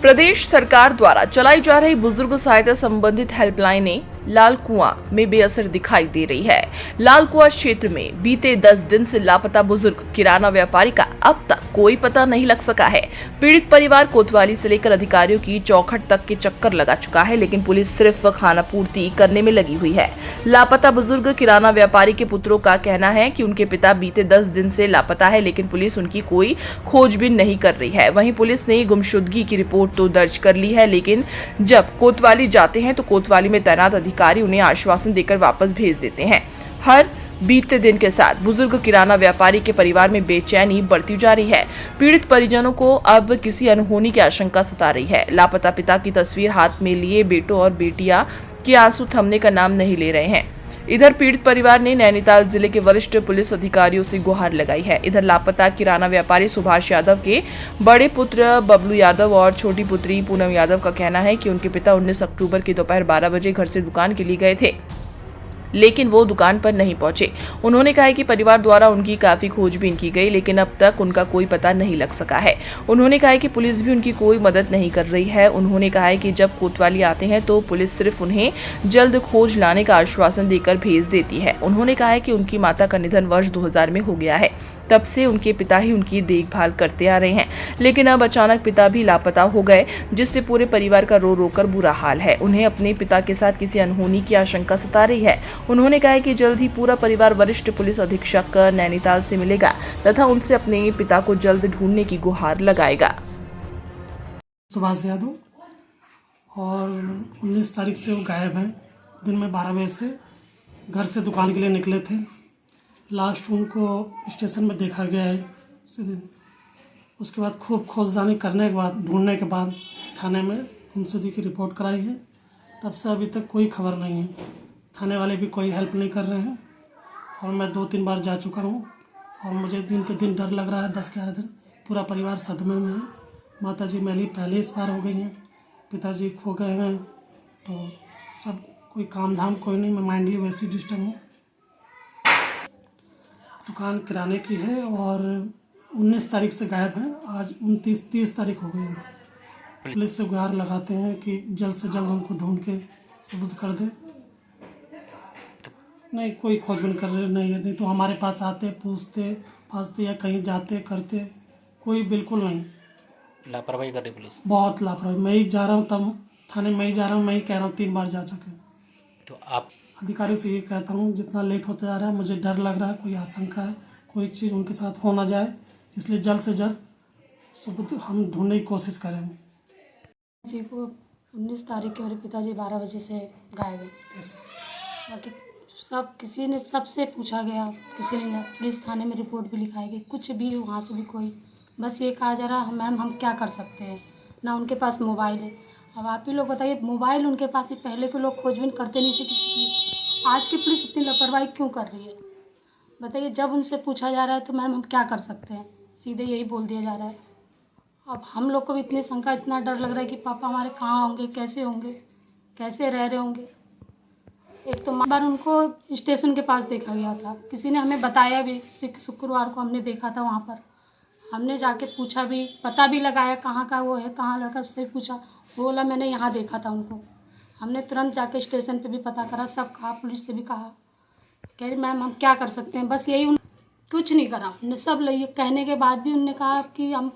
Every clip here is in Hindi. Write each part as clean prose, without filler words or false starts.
प्रदेश सरकार द्वारा चलाई जा रही बुजुर्ग सहायता संबंधित हेल्पलाइनें लाल कुआं में बेअसर दिखाई दे रही है। लाल कुआं क्षेत्र में बीते 10 दिन से लापता बुजुर्ग किराना व्यापारी का अब तक कोई पता नहीं लग सका है। पीड़ित परिवार कोतवाली से लेकर अधिकारियों की चौखट तक के चक्कर लगा चुका है, लेकिन पुलिस सिर्फ खाना पूर्ति करने में लगी हुई है। लापता बुजुर्ग किराना व्यापारी के पुत्रों का कहना है कि उनके पिता बीते 10 दिन से लापता है, लेकिन पुलिस उनकी कोई खोजबीन नहीं कर रही है। वहीं पुलिस ने गुमशुदगी की रिपोर्ट तो दर्ज कर ली है, लेकिन जब कोतवाली जाते हैं तो कोतवाली में तैनात अधिकारी उन्हें आश्वासन देकर वापस भेज देते हैं। हर बीते दिन के साथ बुजुर्ग किराना व्यापारी के परिवार में बेचैनी बढ़ती जा रही है। पीड़ित परिजनों को अब किसी अनहोनी की आशंका सता रही है। लापता पिता की तस्वीर हाथ में लिए बेटों और बेटियां के आंसू थमने का नाम नहीं ले रहे हैं। इधर पीड़ित परिवार ने नैनीताल जिले के वरिष्ठ पुलिस अधिकारियों से गुहार लगाई है। इधर लापता किराना व्यापारी सुभाष यादव के बड़े पुत्र बबलू यादव और छोटी पुत्री पूनम यादव का कहना है कि उनके पिता 19 अक्टूबर की दोपहर 12 बजे घर से दुकान के लिए गए थे, लेकिन वो दुकान पर नहीं पहुंचे। उन्होंने कहा है कि परिवार द्वारा उनकी काफी खोजबीन की गई, लेकिन अब तक उनका कोई पता नहीं लग सका है। उन्होंने कहा है कि पुलिस भी उनकी कोई मदद नहीं कर रही है। उन्होंने कहा है कि जब कोतवाली आते हैं तो पुलिस सिर्फ उन्हें जल्द खोज लाने का आश्वासन देकर भेज देती है। उन्होंने कहा है कि उनकी माता का निधन वर्ष 2000 में हो गया है। तब से उनके पिता ही उनकी देखभाल करते आ रहे हैं, लेकिन अब अचानक पिता भी लापता हो गए, जिससे पूरे परिवार का रो रो कर बुरा हाल है। उन्हें अपने पिता के साथ किसी अनहोनी की आशंका सता रही है। उन्होंने कहा है कि जल्द ही पूरा परिवार वरिष्ठ पुलिस अधीक्षक नैनीताल से मिलेगा तथा उनसे अपने पिता को जल्द ढूंढने की गुहार लगाएगा। सुभाष यादव और 19 तारीख से वो गायब हैं। दिन में 12 बजे से घर से दुकान के लिए निकले थे। लास्ट उनको स्टेशन में देखा गया है उसी दिन। उसके बाद खूब खोजदानी करने के बाद, ढूंढने के बाद थाने में गुमशुदगी की रिपोर्ट कराई है। तब से अभी तक कोई खबर नहीं है। थाने वाले भी कोई हेल्प नहीं कर रहे हैं और मैं 2-3 बार जा चुका हूँ और मुझे दिन पे दिन डर लग रहा है। 10-11 दिन पूरा परिवार सदमे में है। माता जी मेरी पहले इस बार हो गई हैं, पिताजी खो गए हैं, तो सब कोई काम धाम कोई नहीं। मैं माइंडली वैसे डिस्टर्ब हूँ। दुकान किराने की है और 19 तारीख से गायब है। आज 29-30 तारीख हो गई है। पुलिस से गुहार लगाते हैं कि जल्द से जल्द उनको ढूंढ के सबूत कर दे। नहीं कोई खोजबीन कर रहे नहीं तो हमारे पास आते, पूछते पाछते या कहीं जाते करते, कोई बिल्कुल नहीं। लापरवाही कर रही पुलिस, बहुत लापरवाही। मैं ही जा रहा हूँ, तब थाने में ही जा रहा हूँ। मैं ही कह रहा हूँ 3 बार जा चुके। तो आप अधिकारी से ये कहता हूँ जितना लेट होता जा रहा है मुझे डर लग रहा है, कोई आशंका है, कोई चीज़ उनके साथ हो ना जाए, इसलिए जल्द से जल्द सबूत हम ढूंढने की कोशिश करेंगे। जी को 19 तारीख के मेरे पिताजी 12 बजे से गायब है। बाकी सब किसी ने सबसे पूछा गया, किसी ने पुलिस थाने में रिपोर्ट भी लिखाई गई, कुछ भी वहाँ से भी कोई, बस ये कहा जा रहा है मैम हम क्या कर सकते हैं, ना उनके पास मोबाइल है। अब आप ही लोग बताइए, मोबाइल उनके पास नहीं, पहले के लोग खोजबीन करते नहीं थे किसी की, आज की पुलिस इतनी लापरवाही क्यों कर रही है बताइए। जब उनसे पूछा जा रहा है तो मैम हम क्या कर सकते हैं, सीधे यही बोल दिया जा रहा है। अब हम लोग को भी इतनी शंका, इतना डर लग रहा है कि पापा हमारे कहाँ होंगे, कैसे रह रहे होंगे। एक तो बार उनको स्टेशन के पास देखा गया था, किसी ने हमें बताया भी, शुक्रवार को हमने देखा था वहाँ पर। हमने जाके पूछा भी, पता भी लगाया कहाँ का वो है, कहाँ लड़का, उससे पूछा, वो बोला मैंने यहाँ देखा था उनको। हमने तुरंत जाके स्टेशन पे भी पता करा, सब कहा, पुलिस से भी कहा। कह रही मैम हम क्या कर सकते हैं, बस यही। कुछ नहीं करा उन्होंने, सब ये कहने के बाद भी उन्होंने कहा कि हम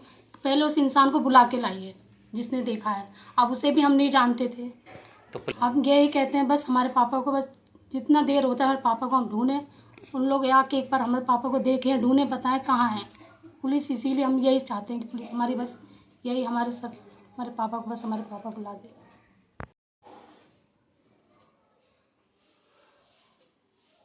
पहले उस इंसान को बुला के लाइए जिसने देखा है। अब उसे भी हम नहीं जानते थे। तो हम यही कहते हैं बस हमारे पापा को, बस जितना देर होता है हमारे पापा को हम ढूंढें, उन लोग आके एक बार हमारे पापा को देखें, ढूंढें, बताएं कहाँ हैं पुलिस। इसीलिए हम यही चाहते हैं कि पुलिस हमारी बस यही हमारे पापा को, बस हमारे पापा को ला दे।